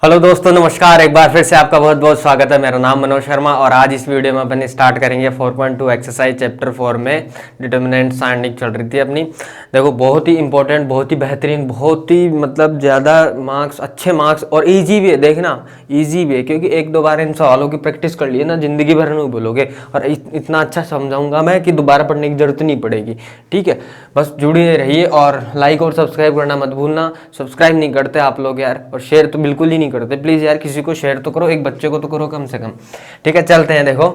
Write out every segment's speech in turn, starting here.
Hello दोस्तों, नमस्कार। एक बार फिर से आपका बहुत बहुत स्वागत है। मेरा नाम मनोज शर्मा और आज इस वीडियो में अपन स्टार्ट करेंगे 4.2 एक्सरसाइज चैप्टर 4 में डिटर्मिनेंट सारणिक चल रही थी अपनी। देखो, बहुत ही इंपॉर्टेंट, बहुत ही बेहतरीन, बहुत ही मतलब ज़्यादा मार्क्स, अच्छे मार्क्स और इजी भी है। देखना इजी भी है क्योंकि एक दो बार इन सवालों की प्रैक्टिस कर लिए ना, जिंदगी भर नहीं भूलोगे। और इतना अच्छा समझाऊंगा मैं कि दोबारा पढ़ने की जरूरत नहीं पड़ेगी। ठीक है, बस जुड़े रहिए और लाइक और सब्सक्राइब करना मत भूलना। सब्सक्राइब नहीं करते आप लोग यार, और शेयर तो बिल्कुल ही नहीं करते। प्लीज यार, किसी को शेयर तो करो, एक बच्चे को तो करो कम से कम। ठीक है, चलते हैं। देखो,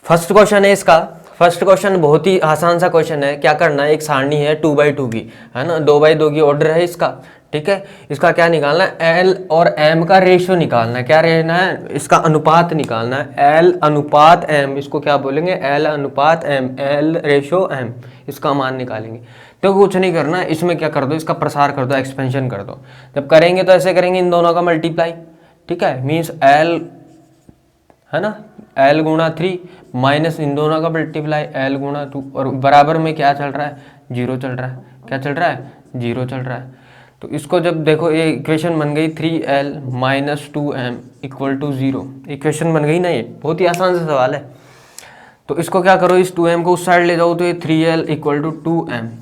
फर्स्ट क्वेश्चन है इसका। फर्स्ट क्वेश्चन बहुत ही आसान सा क्वेश्चन है। क्या करना है, एक सारणी है 2x2 की, है ना, 2x2 की ऑर्डर है इसका। ठीक है, इसका क्या निकालना है, एल और एम का रेशियो निकालना है। क्या रहना है, इसका अनुपात निकालना है। एल अनुपात एम, इसको क्या बोलेंगे, एल अनुपात एम, एल रेशियो एम, इसका मान निकालेंगे। तो कुछ नहीं करना, इसमें क्या कर दो, इसका प्रसार कर दो, एक्सपेंशन कर दो। जब करेंगे तो ऐसे करेंगे, इन दोनों का मल्टीप्लाई। ठीक है, मीन्स एल, है ना, एल गुणा 3 माइनस इन दोनों का मल्टीप्लाई एल गुणा 2, और बराबर में क्या चल रहा है, 0 चल रहा है। क्या चल रहा है, 0 चल रहा है। तो इसको जब देखो, ये इक्वेशन बन गई 3l minus 2m equal to 0। Equation बन गई ना, ये बहुत ही आसान सा सवाल है। तो इसको क्या करो, इस 2m को उस साइड ले जाओ तो ये 3l इक्वल टू 2m।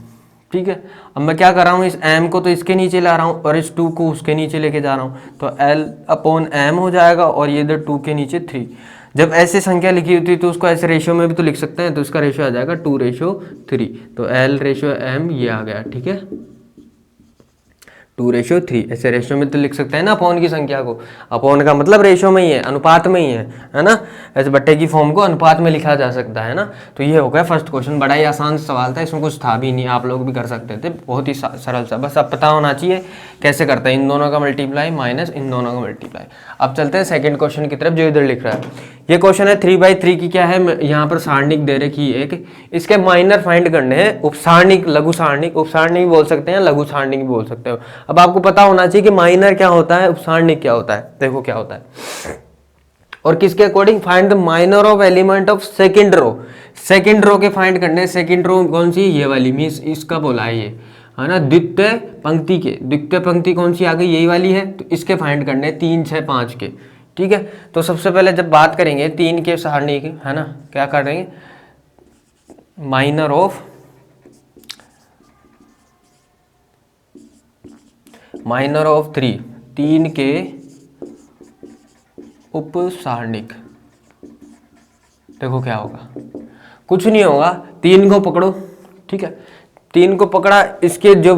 ठीक है, अब मैं क्या कर रहा हूँ, इस m को तो इसके नीचे ला रहा हूँ और इस 2 को उसके नीचे लेके जा रहा हूँ। तो l अपॉन m हो जाएगा और ये इधर 2 के नीचे 3। जब ऐसे संख्या लिखी होती है तो उसको ऐसे रेशियो में भी तो लिख सकते हैं। तो इसका रेशियो आ जाएगा 2:3। तो l रेशियो m ये आ गया। ठीक है, 2:3। ऐसे रेशियो में तो लिख सकते हैं ना अपॉन की संख्या को। अपॉन का मतलब रेशियो में ही है, अनुपात में ही है ना। ऐसे बट्टे की फॉर्म को अनुपात में लिखा जा सकता है ना। तो ये हो गया फर्स्ट क्वेश्चन। बड़ा ही आसान सवाल था, इसमें कुछ था भी नहीं, आप लोग भी कर सकते थे। बहुत ही सरल सा, बस अब पता होना चाहिए कैसे करते हैं, इन दोनों का मल्टीप्लाई माइनस इन दोनों का मल्टीप्लाई। अब चलते हैं सेकेंड क्वेश्चन की तरफ, जो इधर लिख रहा है। ये क्वेश्चन है 3/3 की। क्या है, यहाँ पर सारणिक दे रखी है एक, इसके माइनर फाइंड करने हैं। उपसारणिक, लघु सारणिक, उपसारणिक भी बोल सकते हैं, लघु सारणिक भी बोल सकते हो। अब आपको पता होना चाहिए कि माइनर क्या होता है, उपसारणिक क्या होता है। देखो क्या होता है, और किसके according, find the minor of element of second row. Second row के फाइंड करने। सेकंड रो कौन सी, ये वाली, मीन्स इसका बोला है ये, है ना, द्वितीय पंक्ति के। द्वितीय पंक्ति कौन सी आ गई, यही वाली है। तो इसके फाइंड करने 3, 6, 5 के। ठीक है, तो सबसे पहले जब बात करेंगे 3 के सारणी की, है ना, क्या करेंगे, माइनर ऑफ, माइनर ऑफ 3 के उप सारणिक। देखो क्या होगा, कुछ नहीं होगा, 3 को पकड़ो। ठीक है, 3 को पकड़ा, इसके जो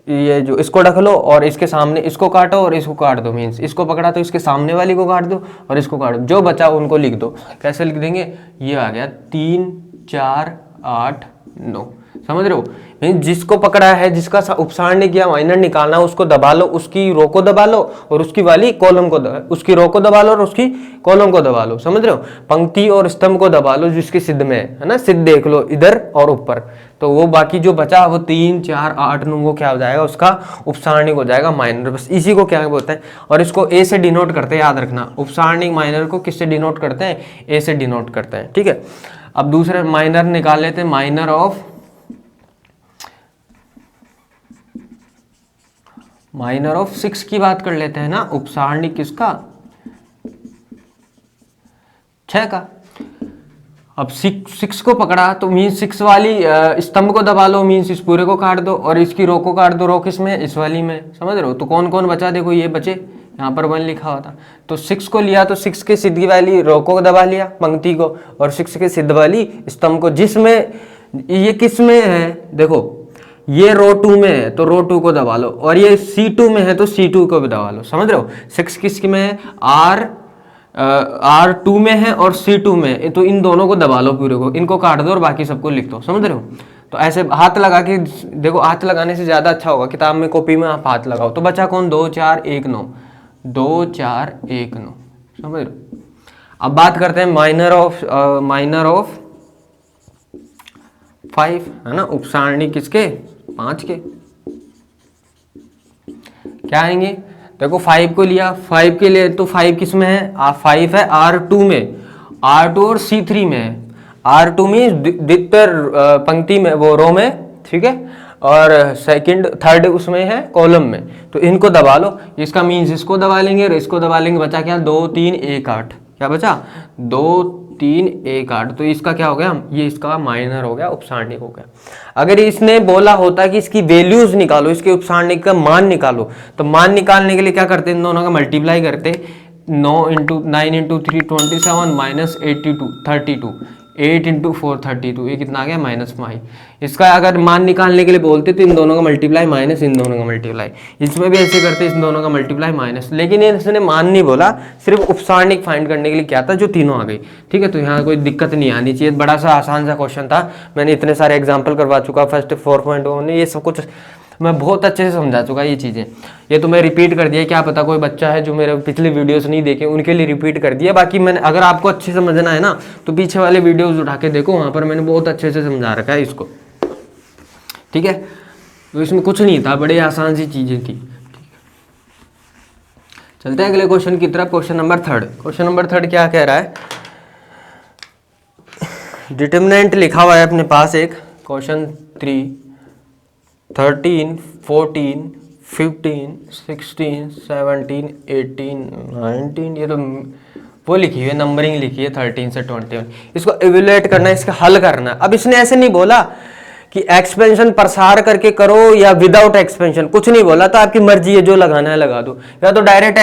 ये जो इसको रख लो और इसके सामने इसको काटो और इसको काट दो। मीन्स इसको पकड़ा तो इसके सामने वाली को काट दो और इसको काट दो, जो बचा उनको लिख दो। कैसे लिख देंगे, ये आ गया 3, 4, 8, 9। समझ रहे हो, मीन्स जिसको पकड़ा है, जिसका उपसारणिक या माइनर निकालना है, उसको दबा लो, उसकी रो को दबा लो और उसकी वाली कॉलम को उसकी रो को दबा लो और उसकी कॉलम को दबा लो। समझ रहे हो, पंक्ति और स्तंभ को दबा लो जिसकी सिद्ध में है ना, सिद्ध देख लो इधर और ऊपर। तो वो बाकी जो बचा वो 3, 4, 8, 9 वो क्या हो जाएगा, उसका उपसारणिक हो जाएगा माइनर। बस इसी को क्या बोलते हैं, और इसको ए से डिनोट करते हैं, याद रखना। उपसारणिक माइनर को किससे डिनोट करते हैं, ए से डिनोट करते हैं। ठीक है, अब दूसरे माइनर निकाल लेते हैं, माइनर ऑफ, माइनर ऑफ 6 की बात कर लेते हैं ना। उपसारणिक किसका, 6 का। अब 6 को पकड़ा तो मीन्स 6 वाली स्तंभ को दबा लो, मीन्स इस पूरे को काट दो और इसकी रो को काट दो। रो किस में, इस वाली में। समझ रहे हो, तो कौन कौन बचा, देखो ये बचे, यहाँ पर 1 लिखा हुआ था। तो 6 को लिया तो 6 के सिद्ध वाली रो को दबा लिया, पंक्ति को, और 6 के सिद्ध वाली स्तंभ को, जिसमें ये किस में है, देखो ये रो 2 में है तो रो 2 को दबा लो, और ये C2 में है तो C2 को भी दबा लो। समझ रहे हो, 6 किस में है, R2 में है और C2 में है, तो इन दोनों को दबा लो पूरे को, इनको काट दो और बाकी सबको लिख दो। समझ रहे हो, तो ऐसे हाथ लगा के देखो, हाथ लगाने से ज्यादा अच्छा होगा, किताब में कॉपी में आप हाथ लगाओ। तो बचा कौन, 2, 4, 1, 9, 2, 4, 1, 9। समझ रहे हो, अब बात करते हैं माइनर ऑफ 5, है ना, उपसारणिक किसके, 5 के। क्या आएंगे, देखो 5 को लिया, 5 के लिए तो 5 किस में है, 5 है R2 में, R2 और C3 में है। R2 में द्वितीय पंक्ति में, वो रो में। ठीक है, और सेकंड थर्ड उसमें है कॉलम में, तो इनको दबा लो। इसका मीन्स इसको दबा लेंगे और इसको दबा लेंगे, बचा क्या 2 3 1 8, क्या बचा 2 3 1 8। तो इसका क्या हो गया, ये इसका माइनर हो गया, उपसारणिक हो गया। अगर इसने बोला होता कि इसकी वैल्यूज निकालो, इसके उपसारणिक का मान निकालो, तो मान निकालने के लिए क्या करते, इन दोनों का मल्टीप्लाई करते, 9 इंटू 9 इंटू 3 27 माइनस 82 32, 8 इंटू 4 32, ये कितना आ गया -5। इसका अगर मान निकालने के लिए बोलते तो इन दोनों का मल्टीप्लाई माइनस इन दोनों का मल्टीप्लाई, इसमें भी ऐसे करते इन दोनों का मल्टीप्लाई माइनस, लेकिन इसने मान नहीं बोला, सिर्फ उपसारणिक फाइंड करने के लिए क्या था, जो तीनों आ गई। ठीक है, तो यहाँ कोई दिक्कत नहीं आनी चाहिए, बड़ा सा आसान सा क्वेश्चन था, मैंने इतने सारे एग्जाम्पल करवा चुका, फर्स्ट 4.1 में ये सब कुछ मैं बहुत अच्छे से समझा चुका ये चीज़ें। ये तो मैं रिपीट कर दिया, क्या पता कोई बच्चा है जो मेरे पिछले वीडियोस नहीं देखे, उनके लिए रिपीट कर दिया। बाकी मैंने, अगर आपको अच्छे से समझना है ना, तो पीछे वाले वीडियोस उठा के देखो, वहाँ पर मैंने बहुत अच्छे से समझा रखा है इसको। ठीक है, तो इसमें कुछ नहीं था, बड़े आसान सी चीज़ें थी। चलते हैं अगले क्वेश्चन की तरफ। Question number 3। क्वेश्चन नंबर 3 क्या कह रहा है, डिटरमिनेंट लिखा हुआ है अपने पास एक क्वेश्चन 3, 13 14 15 16 17 18 19, ये तो वो लिखी हुई है, नंबरिंग लिखी है 13 से 21। इसको इवेल्युएट करना है, इसका हल करना है। अब इसने ऐसे नहीं बोला कि एक्सपेंशन प्रसार करके करो या विदाउट एक्सपेंशन, कुछ नहीं बोला, तो आपकी मर्जी है, जो लगाना है लगा दो, या तो डायरेक्ट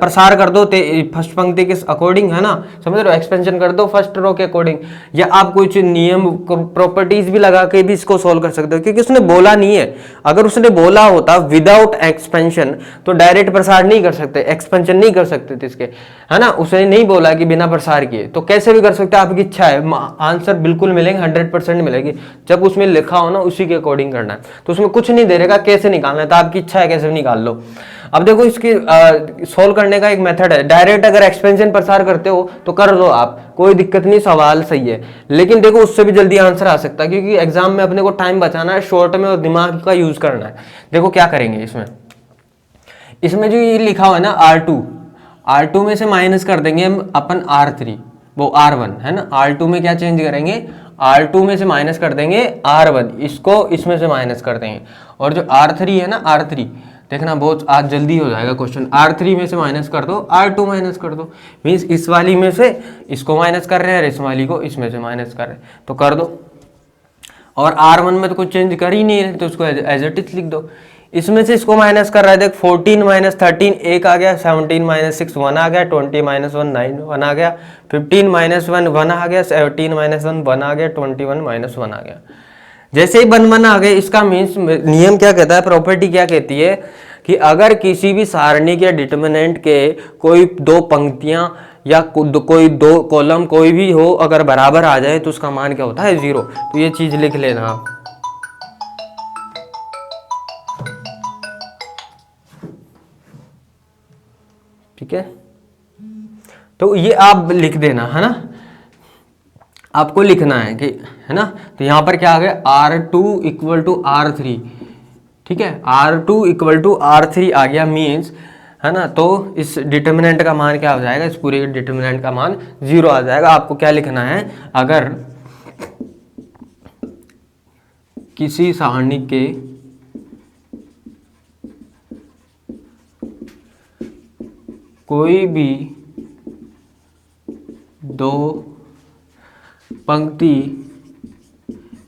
प्रसार कर दो फर्स्ट पंक्ति के अकॉर्डिंग, है ना, समझ रहे हो, एक्सपेंशन कर दो फर्स्ट रो के अकॉर्डिंग, या आप कुछ नियम प्रॉपर्टीज भी लगा के भी इसको सोल्व कर सकते हो, क्योंकि उसने बोला नहीं है। अगर उसने बोला होता विदाउट एक्सपेंशन तो डायरेक्ट प्रसार नहीं कर सकते, एक्सपेंशन नहीं कर सकते थे इसके, है ना, उसने नहीं बोला कि बिना प्रसार किए, तो कैसे भी कर सकते, आपकी इच्छा है, आंसर बिल्कुल मिलेंगे, 100% मिलेगी। जब उसमें लिखा हो ना, उसी के अकॉर्डिंग करना है, तो उसमें कुछ नहीं दे रहेगा कैसे निकालना है, तो आपकी इच्छा है कैसे भी निकाल लो। अब देखो, इसकी सोल्व करने का एक मेथड है, डायरेक्ट अगर एक्सपेंशन प्रसार करते हो तो कर दो आप, कोई दिक्कत नहीं, सवाल सही है, लेकिन देखो उससे भी जल्दी आंसर आ सकता है, क्योंकि एग्जाम में अपने को टाइम बचाना है, शॉर्ट में और दिमाग का यूज करना है। देखो क्या करेंगे इसमें जो ये लिखा हुआ है ना R2 में से माइनस कर देंगे हम अपन R3, वो R1 है ना, R2 में क्या चेंज करेंगे, R2 में से माइनस कर देंगे R1, इसको इसमें से माइनस कर देंगे, और जो R3 है ना, R3 देखना बहुत आज जल्दी हो जाएगा क्वेश्चन, R3 में से माइनस कर दो, R2 माइनस कर दो, मीन्स इस वाली में से इसको माइनस कर रहे हैं और इस वाली को इसमें से माइनस कर रहे हैं, तो कर दो। और R1 में तो कुछ चेंज कर ही नहीं है, तो उसको एज इट इज लिख दो। इसमें से इसको माइनस कर रहा है, देख 14 - 13 1 आ गया, 17 - 6 1 आ गया, 20 - 1 9 1 आ गया, 15 - 1 1 आ गया, 17 - 1 1 आ गया, 21 - 1 आ गया। जैसे ही 1 1 आ गए, इसका मीन्स नियम क्या कहता है, प्रॉपर्टी क्या कहती है कि अगर किसी भी सारणी के डिटरमिनेंट के कोई दो पंक्तियां या कोई दो कॉलम कोई भी हो, अगर बराबर आ जाए तो उसका मान क्या होता है 0। तो ये चीज लिख लेना आप। ठीक है, तो ये आप लिख देना, है ना, आपको लिखना है कि, है ना, तो यहां पर क्या आ गया R2 = R3। ठीक है, R2 = R3 आ गया, मीन्स, है ना, तो इस डिटरमिनेंट का मान क्या हो जाएगा, इस पूरे डिटरमिनेंट का मान 0 आ जाएगा। आपको क्या लिखना है, अगर किसी सारणी के कोई भी दो पंक्ति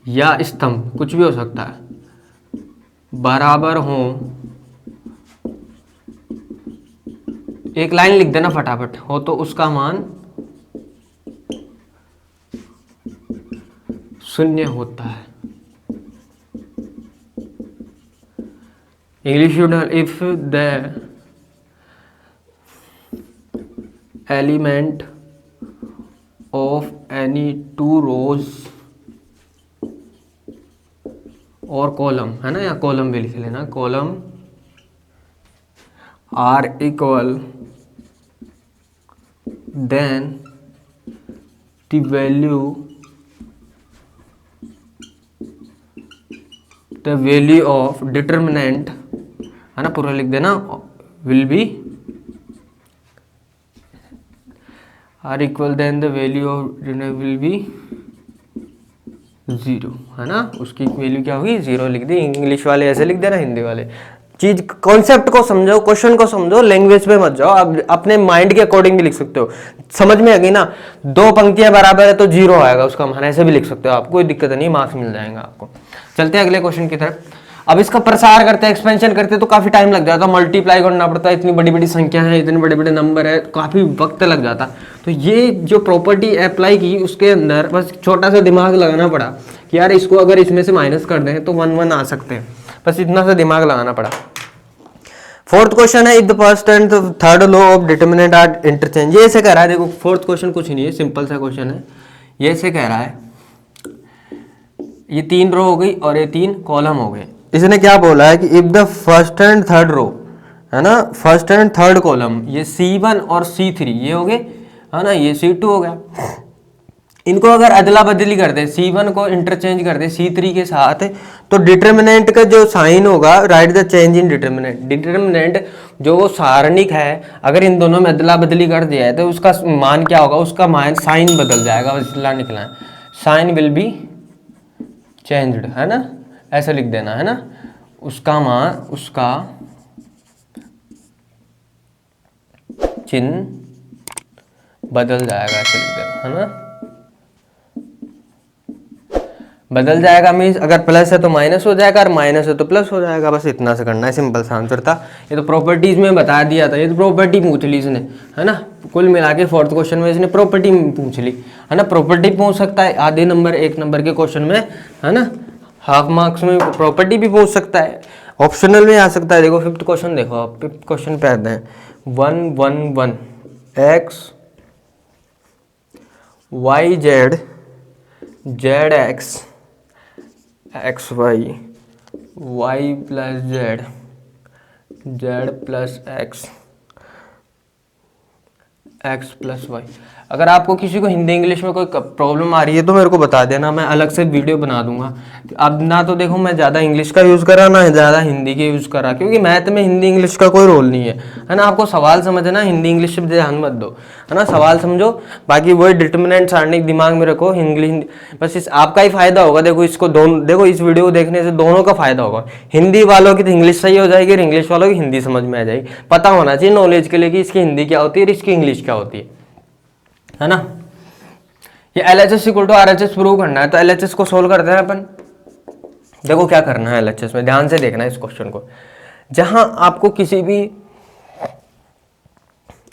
या स्तंभ, कुछ भी हो सकता है, बराबर हो, एक लाइन लिख देना फटाफट, हो तो उसका मान 0 होता है। English if the element of any 2 rows और कॉलम, है ना, या कॉलम भी लिख लेना, column are equal, then the value of determinant, है ना, पूरा लिख देना, will be R equal, then the value of will be zero, है ना, उसकी वैल्यू क्या होगी, जीरो लिख दी। इंग्लिश वाले ऐसे लिख देना, हिंदी वाले चीज कॉन्सेप्ट को समझो, क्वेश्चन को समझो, लैंग्वेज पे मत जाओ। आप अपने माइंड के अकॉर्डिंग भी लिख सकते हो, समझ में आ गई ना। दो पंक्तियां बराबर है तो जीरो आएगा उसका मान, ऐसे भी लिख सकते हो आप, कोई दिक्कत नहीं, मार्क्स मिल जाएगा आपको। चलते हैं अगले क्वेश्चन की तरफ। अब इसका प्रसार करते हैं, एक्सपेंशन करते हैं तो काफी टाइम लग जाता है, मल्टीप्लाई करना पड़ता है, इतनी बड़ी बड़ी संख्या है, इतने बड़े बड़े नंबर है, काफी वक्त लग जाता। तो ये जो प्रॉपर्टी अप्लाई की उसके अंदर बस छोटा सा दिमाग लगाना पड़ा कि यार इसको अगर इसमें से माइनस कर दें तो 1 1 आ सकते हैं, बस इतना सा दिमाग लगाना पड़ा। फोर्थ क्वेश्चन है, if the first and third law of determinant are interchange. ये ऐसे कह रहा है, देखो फोर्थ क्वेश्चन कुछ नहीं है, सिंपल सा क्वेश्चन है। ये ऐसे कह रहा है, ये 3 रो हो गई और ये 3 कॉलम हो गए। इसने क्या बोला है कि if the first and third row, है ना, फर्स्ट एंड थर्ड कॉलम, ये C1 और C3 ये हो गए, है ना, ये C2 हो गया। इनको अगर अदला बदली कर दे, C1 को इंटरचेंज कर दे C3 के साथ, तो डिटरमिनेंट का जो साइन होगा, right the change in determinant. Determinant जो वो सारणिक है, अगर इन दोनों में अदला बदली कर दिया है तो उसका मान क्या होगा, उसका मान साइन बदल जाएगा, इसलिए निकला है साइन विल बी चेंज्ड, है ना, ऐसे लिख देना, है ना, उसका मान, उसका चिन्ह बदल जाएगा, ऐसे लिख देना, है ना, बदल जाएगा। मीन्स अगर प्लस है तो माइनस हो जाएगा और माइनस है तो प्लस हो जाएगा, बस इतना से करना है, सिंपल सा आंसर था। ये तो प्रॉपर्टीज में बता दिया था, ये तो प्रॉपर्टी पूछ ली इसने, है ना, कुल मिला के फोर्थ क्वेश्चन में इसने प्रॉपर्टी पूछ ली, है ना। प्रॉपर्टी पूछ सकता है आधे नंबर 1 नंबर के क्वेश्चन में, है ना, हाफ मार्क्स में प्रॉपर्टी भी पूछ सकता है, ऑप्शनल में आ सकता है। देखो फिफ्थ क्वेश्चन देखो आप, फिफ्थ क्वेश्चन पे आते हैं 1 1 1 x y z z x X Y Y plus Z Z plus X X plus Y. अगर आपको किसी को हिंदी इंग्लिश में कोई प्रॉब्लम आ रही है तो मेरे को बता देना, मैं अलग से वीडियो बना दूंगा। अब ना तो देखो मैं ज़्यादा इंग्लिश का यूज़ करा ना ज़्यादा हिंदी के यूज़ करा, क्योंकि मैथ में हिंदी इंग्लिश का कोई रोल नहीं है ना। आपको सवाल समझना, हिंदी इंग्लिश पे ध्यान मत दो, है ना, सवाल समझो, बाकी वही डिटरमिनेंट सारणी दिमाग में रखो, इंग्लिश बस इस आपका ही फायदा होगा। देखो इसको दोनों, देखो इस वीडियो को देखने से दोनों का फायदा होगा, हिंदी वालों की तो इंग्लिश सही हो जाएगी और इंग्लिश वालों की हिंदी समझ में आ जाएगी। पता होना चाहिए नॉलेज के लिए कि इसकी हिंदी क्या होती है और इसकी इंग्लिश क्या होती है ना। ये LHS equal to RHS prove करना है, तो LHS को सोल्व करते हैं अपन। देखो क्या करना है LHS में, ध्यान से देखना है इस क्वेश्चन को। जहां आपको किसी भी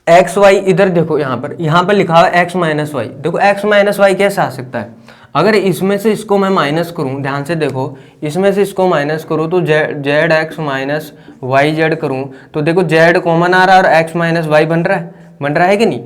एक्स वाई, इधर देखो यहाँ पर लिखा हुआ है x माइनस वाई। देखो x माइनस वाई कैसे आ सकता है, अगर इसमें से इसको मैं माइनस करूं, ध्यान से देखो, इसमें से इसको माइनस करूं तो Z X minus Y Z करूं तो देखो जेड कॉमन आ रहा है और x माइनस वाई बन रहा है कि नहीं,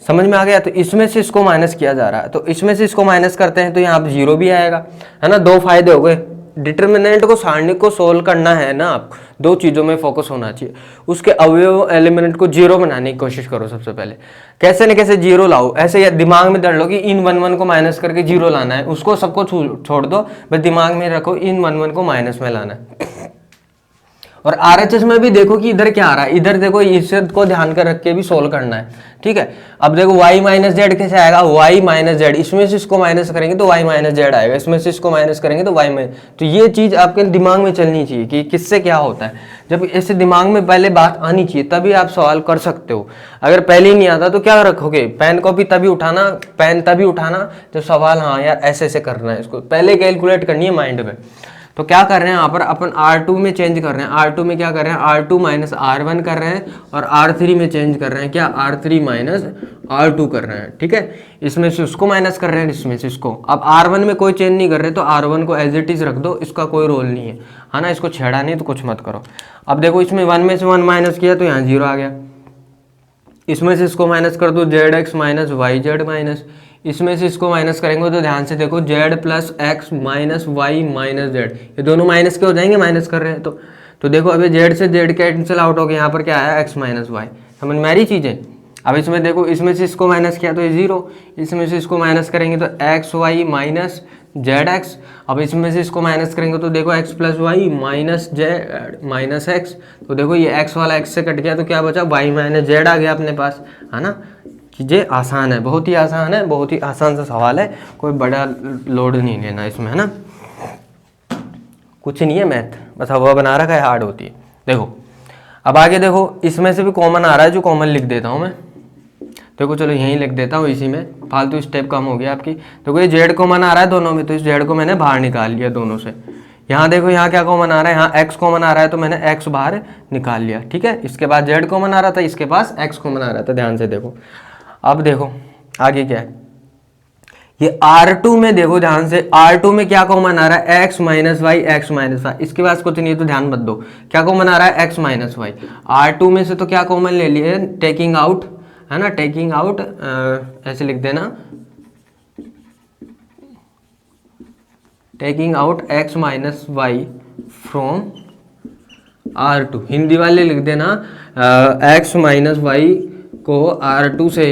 समझ में आ गया। तो इसमें से इसको माइनस किया जा रहा है, तो इसमें से इसको माइनस करते हैं तो यहाँ पे 0 भी आएगा, है ना। 2 फायदे हो गए। डिटरमिनेंट को, सारणी को सोल्व करना है ना, आप 2 चीज़ों में फोकस होना चाहिए। उसके अवयव एलिमेंट को 0 बनाने की कोशिश करो सबसे पहले, कैसे न कैसे 0 लाओ। ऐसे दिमाग में धर लो कि इन 1 1 को माइनस करके 0 लाना है, उसको सबको छोड़ दो, बस दिमाग में रखो इन 1 1 को माइनस में लाना है। और RHS में भी देखो कि इधर क्या आ रहा है, इधर देखो इस को ध्यान कर रख के भी सोल्व करना है, ठीक है। अब देखो y माइनस जेड कैसे आएगा, y माइनस जेड, इसमें से इसको माइनस करेंगे तो y माइनस जेड आएगा, इसमें से इसको माइनस करेंगे तो y माइनस। तो ये चीज आपके दिमाग में चलनी चाहिए कि किससे क्या होता है। जब ऐसे दिमाग में पहले बात आनी चाहिए तभी आप सवाल कर सकते हो। अगर पहले ही नहीं आता तो क्या रखोगे, पेन कॉपी तभी उठाना जब सवाल, हाँ यार ऐसे ऐसे करना है, इसको पहले कैलकुलेट करनी है माइंड में। तो क्या कर रहे हैं यहाँ पर अपन R2 में चेंज कर रहे हैं, R2 में क्या कर रहे हैं, R2 माइनस R1 कर रहे हैं, और R3 में चेंज कर रहे हैं क्या, R3 माइनस R2 कर रहे हैं, ठीक है। इसमें से उसको माइनस कर रहे हैं, इसमें से इसको। अब R1 में कोई चेंज नहीं कर रहे तो R1 को एज इट इज रख दो, इसका कोई रोल नहीं है ना, इसको छेड़ा नहीं तो कुछ मत करो। अब देखो इसमें 1 में से 1 माइनस किया तो यहाँ 0 आ गया, इसमें से इसको माइनस कर दो Z X minus Y Z minus, इसमें से इसको माइनस करेंगे तो ध्यान से देखो Z plus X minus Y minus Z, ये दोनों माइनस के हो जाएंगे, माइनस कर रहे हैं तो देखो अभी जेड से जेड कैंसिल आउट हो गया, यहाँ पर क्या आया एक्स माइनस वाई, समझ में आ रही चीज़ें। अब इसमें देखो इसमें से इसको माइनस किया तो ये 0, इसमें से इसको माइनस करेंगे तो X Y minus Z X. अब इसमें से इसको माइनस करेंगे तो देखो X plus Y minus Z minus X, तो देखो ये एक्स वाला एक्स से कट गया तो क्या बचा, वाई माइनस जेड आ गया अपने पास, है ना। चीज़ें आसान है, बहुत ही आसान है, बहुत ही आसान सा सवाल है, कोई बड़ा लोड नहीं लेना इसमें, है ना। कुछ नहीं है मैथ, बस हवा बना रखा है, हार्ड होती है। देखो अब आगे देखो, इसमें से भी कॉमन आ रहा है, जो कॉमन लिख देता हूँ मैं। देखो चलो यहीं लिख देता हूँ, इसी में फालतू स्टेप कम हो गया आपकी। देखो ये जेड कॉमन आ रहा है दोनों में, तो इस जेड को मैंने बाहर निकाल लिया दोनों से। यहाँ देखो यहाँ क्या कॉमन आ रहा है, यहाँ एक्स कॉमन आ रहा है, तो मैंने एक्स बाहर निकाल लिया, ठीक है। इसके बाद जेड कॉमन आ रहा था, इसके पास एक्स कॉमन आ रहा था, ध्यान से देखो। अब देखो आगे क्या है, ये R2 में देखो ध्यान से, R2 में क्या कॉमन आ रहा है, x minus Y, X minus Y. इसके पास कुछ नहीं है तो ध्यान मत दो, क्या कॉमन आ रहा है, x माइनस वाई। R2 में से तो क्या कॉमन ले लिए, टेकिंग आउट, है ना, टेकिंग आउट, ऐसे लिख देना, taking out x minus Y from R2। Hindi वाले लिख देना x माइनस वाई को R2 से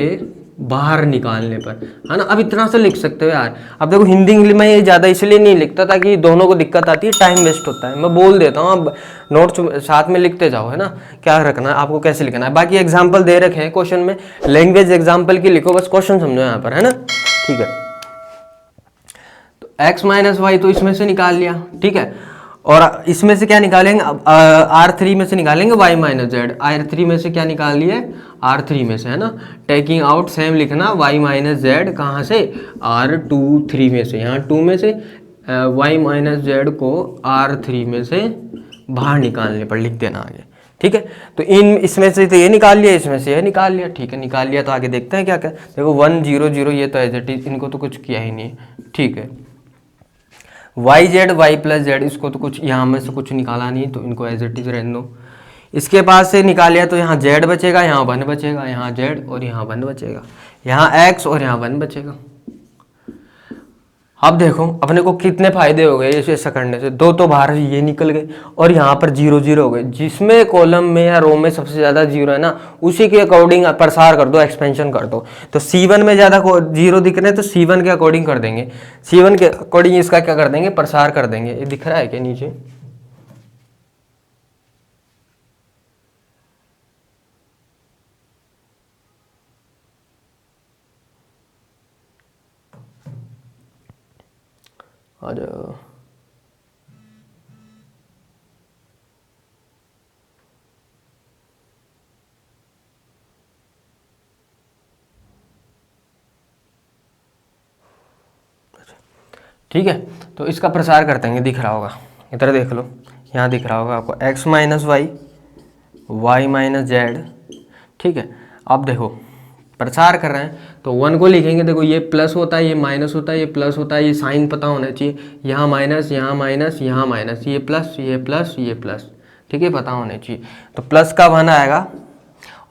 बाहर निकालने पर, है ना। अब इतना सा लिख सकते हो यार। अब देखो हिंदी इंग्लिश में ये ज़्यादा इसलिए नहीं लिखता ताकि दोनों को दिक्कत आती है, टाइम वेस्ट होता है। मैं बोल देता हूँ, अब नोट्स साथ में लिखते जाओ, है ना, क्या रखना है आपको, कैसे लिखना है। बाकी एग्जाम्पल दे रखे हैं क्वेश्चन में, लैंग्वेज एग्जाम्पल की लिखो, बस क्वेश्चन समझो यहाँ पर, है ना, ठीक है। तो x माइनस वाई तो इसमें से निकाल लिया, ठीक है। और इसमें से क्या निकालेंगे, R3 में से निकालेंगे y माइनस जेड। R3 में से क्या निकाल लिए, R3 में से, है ना। टेकिंग आउट सेम लिखना, y माइनस जेड कहाँ से, R3 में से, यहाँ 2 में से y माइनस जेड को R3 में से बाहर निकालने पर लिख देना आगे, ठीक है। तो इसमें से तो ये निकाल लिया, इसमें से ये निकाल लिया, ठीक है, निकाल लिया। तो आगे देखते हैं क्या क्या। देखो 1 0 0 ये तो एज इट इज, इनको तो कुछ किया ही नहीं, ठीक है। Y Z, Y plus Z, इसको तो कुछ यहाँ में से कुछ निकाला नहीं, तो इनको एज इट इज रहने दो। इसके पास से निकालिया तो यहाँ जेड बचेगा, यहाँ 1 बचेगा, यहाँ जेड और यहाँ 1 बचेगा, यहाँ एक्स और यहाँ 1 बचेगा। अब देखो अपने को कितने फायदे हो गए ऐसा करने से, दो तो बाहर ये निकल गए और यहाँ पर 0 0 हो गए। जिसमें कॉलम में या रो में सबसे ज़्यादा 0 है ना, उसी के अकॉर्डिंग प्रसार कर दो, एक्सपेंशन कर दो। तो C1 में ज़्यादा 0 दिख रहे हैं तो C1 के अकॉर्डिंग कर देंगे, C1 के अकॉर्डिंग इसका क्या कर देंगे, प्रसार कर देंगे। ये दिख रहा है क्या नीचे, आ जाओ। ठीक है, तो इसका प्रसार करते हैं, दिख रहा होगा, इधर देख लो, यहाँ दिख रहा होगा आपको x minus Y, Y minus Z, ठीक है। अब देखो प्रसार कर रहे हैं तो 1 को लिखेंगे, देखो ये प्लस होता है, ये माइनस होता है, ये प्लस होता है, ये साइन पता होना चाहिए, यहाँ माइनस, यहाँ माइनस, यहाँ माइनस, ये प्लस, ये प्लस, ये प्लस, ठीक है, पता होना चाहिए। तो प्लस का 1 आएगा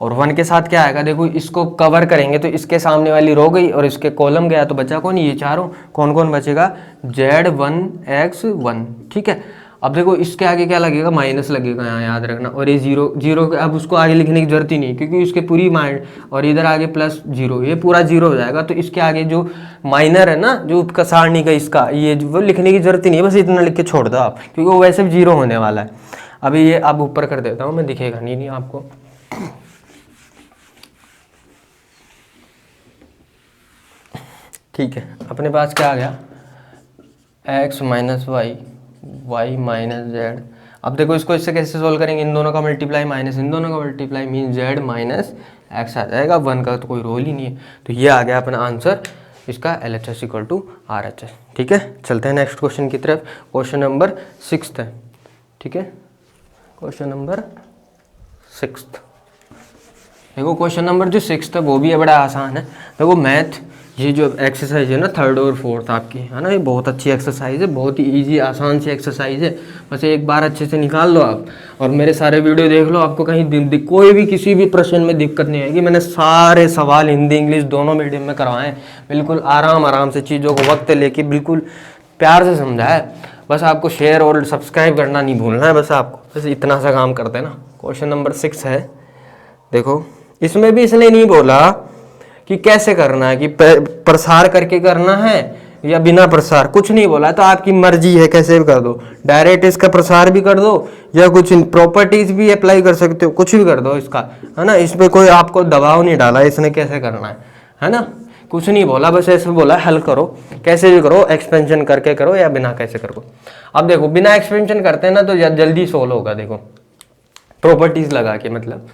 और 1 के साथ क्या आएगा, देखो इसको कवर करेंगे तो इसके सामने वाली रो गई और इसके कॉलम गया, तो बचा कौन, ये चारों। कौन कौन बचेगा, Z1 X1, ठीक है। अब देखो इसके आगे क्या लगेगा, माइनस लगेगा, यहाँ याद रखना। और ये 0 0, अब उसको आगे लिखने की जरूरत ही नहीं क्योंकि इसके पूरी माइंड, और इधर आगे प्लस 0, ये पूरा 0 हो जाएगा। तो इसके आगे जो माइनर है ना, जो उसका सारणी का इसका, ये वो लिखने की जरूरत ही नहीं है, बस इतना लिख के छोड़ दो आप, क्योंकि वो वैसे भी 0 होने वाला है। अभी ये अब ऊपर कर देता हूँ मैं, दिखेगा नहीं आपको। ठीक है, अपने पास क्या आ गया, x minus Y, Y minus Z. अब देखो इसको इससे कैसे सोल्व करेंगे, इन दोनों का मल्टीप्लाई माइनस इन दोनों का multiply, mean Z minus X आ जाएगा, 1 का तो कोई रोल ही नहीं है। तो ये आ गया अपना आंसर इसका, LHS इक्वल टू RHS। ठीक है, चलते हैं नेक्स्ट क्वेश्चन की तरफ। क्वेश्चन नंबर 6 है, ठीक है, क्वेश्चन नंबर 6। देखो क्वेश्चन नंबर जो 6 है वो भी है बड़ा आसान है। देखो मैथ, ये जो एक्सरसाइज है ना 3rd और 4th आपकी, है ना, ये बहुत अच्छी एक्सरसाइज है, बहुत ही इजी आसान सी एक्सरसाइज है। बस एक बार अच्छे से निकाल लो आप और मेरे सारे वीडियो देख लो, आपको कहीं कोई भी किसी भी प्रश्न में दिक्कत नहीं आएगी। मैंने सारे सवाल हिंदी इंग्लिश दोनों मीडियम में करवाए हैं, बिल्कुल आराम से, चीज़ों को वक्त लेके बिल्कुल प्यार से समझा है। बस आपको शेयर और सब्सक्राइब करना नहीं भूलना है, बस आपको बस इतना सा काम कर देना। क्वेश्चन नंबर 6 है, देखो इसमें भी इसने नहीं बोला कि कैसे करना है, कि प्रसार करके करना है या बिना प्रसार, कुछ नहीं बोला, तो आपकी मर्जी है, कैसे भी कर दो, डायरेक्ट इसका प्रसार भी कर दो या कुछ प्रॉपर्टीज भी अप्लाई कर सकते हो, कुछ भी कर दो इसका, है ना। इसमें कोई आपको दबाव नहीं डाला इसने कैसे करना है ना, कुछ नहीं बोला, बस ऐसे बोला हल करो, कैसे भी करो, एक्सपेंशन करके करो या बिना कैसे करो। अब देखो बिना एक्सपेंशन करते हैं ना तो जल्दी सोल्व होगा। देखो प्रॉपर्टीज लगा के, मतलब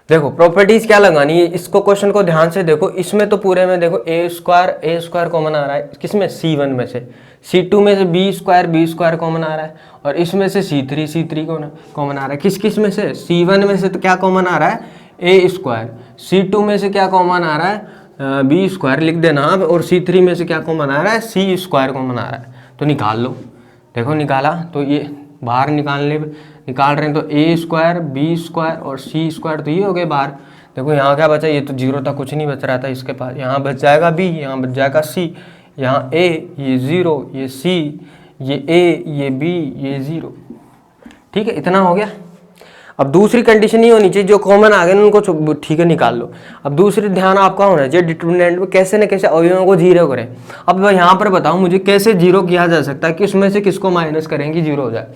देखो प्रॉपर्टीज क्या लगानी है, इसको क्वेश्चन को ध्यान से देखो। इसमें तो पूरे में देखो ए स्क्वायर कॉमन आ रहा है, किसमें C1 में से, C2 में से बी स्क्वायर कॉमन आ रहा है, और इसमें से C3 कॉमन आ रहा है। किस किस में से, C1 में से तो क्या कॉमन आ रहा है, ए स्क्वायर, C2 में से क्या कॉमन आ रहा है, बी स्क्वायर लिख देना आप, और C3 में से क्या कॉमन आ रहा है, C स्क्वायर कॉमन आ रहा है। तो निकाल लो, देखो निकाला, तो ये बाहर निकाल रहे हैं, तो ए स्क्वायर बी स्क्वायर और C स्क्वायर, तो ये हो गए बाहर। देखो यहाँ क्या बचा, ये तो जीरो था, कुछ नहीं बच रहा था इसके पास, यहाँ बच जाएगा B, यहाँ बच जाएगा C, यहाँ A, ये 0, ये C, ये A, ये B, ये 0, ठीक है, इतना हो गया। अब दूसरी कंडीशन नहीं होनी चाहिए, जो कॉमन आ गए उनको ठीक है निकाल लो। अब दूसरी ध्यान आपका होना चाहिए, डिटरमिनेंट में कैसे न कैसे अवयवों को जीरो करें। अब यहाँ पर बताओ मुझे कैसे जीरो किया जा सकता है, किस में से किसको माइनस करेंगे जीरो हो जाए।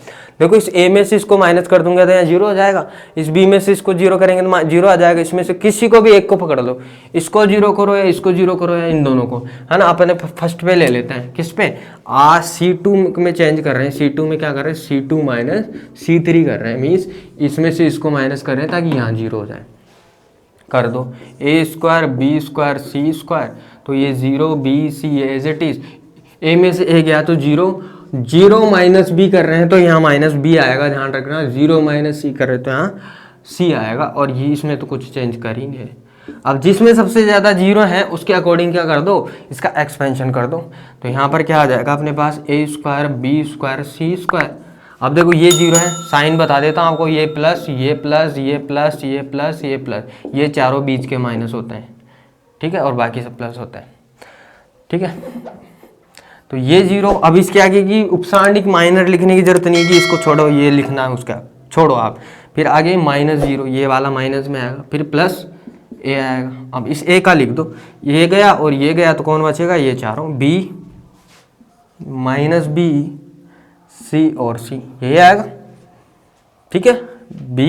देखो इस ए में से इसको माइनस कर दूंगा तो यहाँ जीरो हो जाएगा, इस बी में से इसको जीरो करेंगे तो जीरो आ जाएगा। इसमें से किसी को भी एक को पकड़ लो, इसको जीरो करो या इसको जीरो करो या इन दोनों को, है ना। अपने फर्स्ट पे ले लेते हैं, किस पे, C2 में चेंज कर रहे हैं, C2 में क्या कर रहे हैं, C2 माइनस C3 कर रहे हैं, मीन्स इसमें से इसको माइनस कर रहे हैं ताकि यहाँ जीरो हो जाए। कर दो A square B square C square, तो ये 0 B C ये एज इट इज, ए में से ए गया तो जीरो माइनस बी कर रहे हैं तो यहाँ माइनस बी आएगा, ध्यान रखना। 0 माइनस C कर रहे हैं तो यहाँ C आएगा, और ये इसमें तो कुछ चेंज कर ही नहीं है। अब जिसमें सबसे ज़्यादा जीरो है उसके अकॉर्डिंग क्या कर दो, इसका एक्सपेंशन कर दो। तो यहाँ पर क्या आ जाएगा अपने पास, A square B square C square. अब देखो ये जीरो है, साइन बता देता हूँ आपको, ये प्लस ये प्लस ये प्लस ये प्लस ये प्लस, ये चारों बीच के माइनस होते हैं, ठीक है, और बाकी सब प्लस होता है, ठीक है। तो ये जीरो, अब इसके आगे की उपसांडिक माइनर लिखने की जरूरत नहीं है कि इसको छोड़ो, ये लिखना है उसका, छोड़ो आप। फिर आगे -0, ये वाला माइनस में आएगा, फिर प्लस ए आएगा। अब इस ए का लिख दो, ये गया और ये गया तो कौन बचेगा, ये चारों, B -B C और C, यही आएगा, ठीक है, B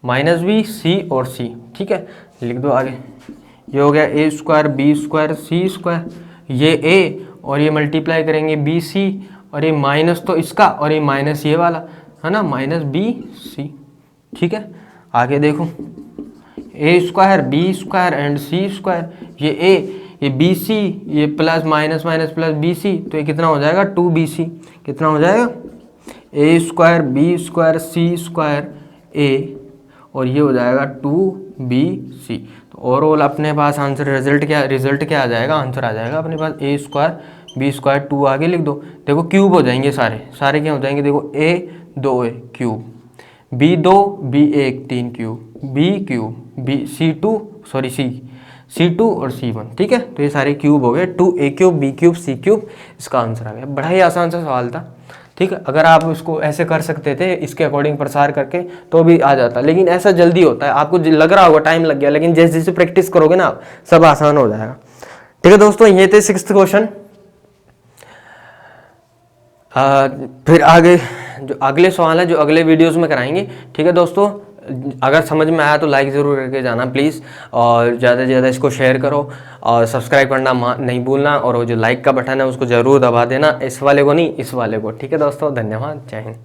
-B C और C, ठीक है, लिख दो आगे। ये हो गया A square B square C square, ये A और ये मल्टीप्लाई करेंगे BC, और ये माइनस तो इसका और ये माइनस ये वाला, है ना, -BC, ठीक है। आगे देखो A square B square and C square, ये A ये BC, ये plus minus minus plus BC, तो ये कितना हो जाएगा 2BC, कितना हो जाएगा, A square B square C square A, और ये हो जाएगा 2BC। तो ओवरऑल अपने पास आंसर रिजल्ट क्या आ जाएगा, आंसर आ जाएगा अपने पास ए स्क्वायर बी स्क्वायर, 2 आगे लिख दो। देखो क्यूब हो जाएंगे सारे क्या हो जाएंगे, देखो A 2A cube, B2 B1 3 cube, B cube C2 और C1, ठीक है। तो ये सारे क्यूब हो गए, 2A cube B cube C cube, इसका आंसर आ गया। बड़ा ही आसान सा सवाल था, ठीक है। अगर आप इसको ऐसे कर सकते थे, इसके अकॉर्डिंग प्रसार करके, तो भी आ जाता, लेकिन ऐसा जल्दी होता है, आपको लग रहा होगा टाइम लग गया, लेकिन जैसे जैसे प्रैक्टिस करोगे ना सब आसान हो जाएगा, ठीक है दोस्तों। ये थे 6th क्वेश्चन। फिर आगे जो अगले सवाल है जो अगले वीडियोस में कराएंगे, ठीक है दोस्तों। अगर समझ में आया तो लाइक ज़रूर करके जाना प्लीज़, और ज़्यादा से ज़्यादा इसको शेयर करो, और सब्सक्राइब करना नहीं भूलना, और वो जो लाइक का बटन है उसको ज़रूर दबा देना, इस वाले को नहीं, इस वाले को, ठीक है दोस्तों। धन्यवाद, जय हिंद।